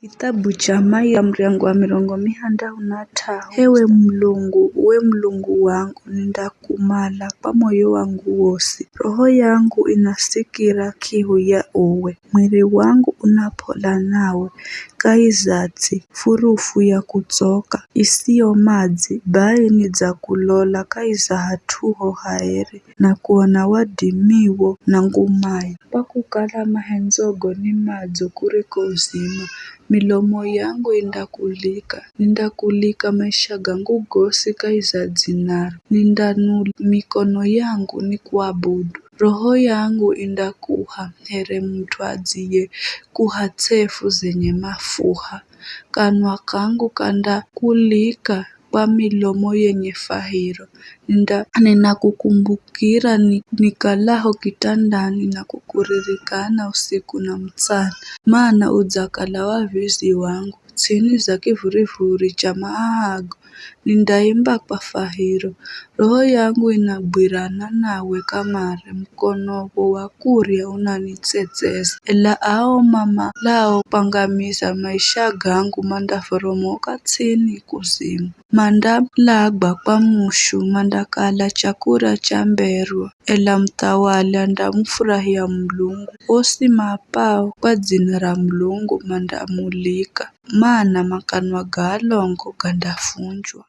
Kitabu cha Maya mriango wa 65. Hewe Mlungu, we Mlungu wangu, nindakumala kwa moyo wangu wose. Roho yangu inasikira kiu ya uwe. Mwili wangu unapola nawe. Kaizati, furufu ya kutoka. Isiyo maji, baini za kulola kaiza hatuho haere. Na kuona wadimiwo na ngumaye. Pakukala mahenzogo ni madzo kuriko uzima. Milomo yangu indakulika maisha gangu gosi kaiza dzinaro. Mikono yangu ni kuabudu. Roho yangu indakuha here mtu adziye kuha tsefu zenye mafuha. Kanwa kangu kandakulika kwa milomo yenye fahiro. Ninakukumbukira nikalaho kitandani na kukuririkana usiku na mchana. Maana udzakala wavizi wangu, tsini za kivurivuri cha mahago, nindaimba kwa fahiro. Roho yangu inabwirana nawe kamare, mkonowo wa kurya unanitsetseza. Ela ao mama lao pangamiza maisha gangu mandaforomoka tsini kuzimu. Mandalagwa kwa mushu mandakala chakura cha mberwa. Ela mtawala ndamfurahia Mlungu. Osi mapao kwa dzina la Mlungu mandamulika. Maana makanwa galongo gandafunjwa.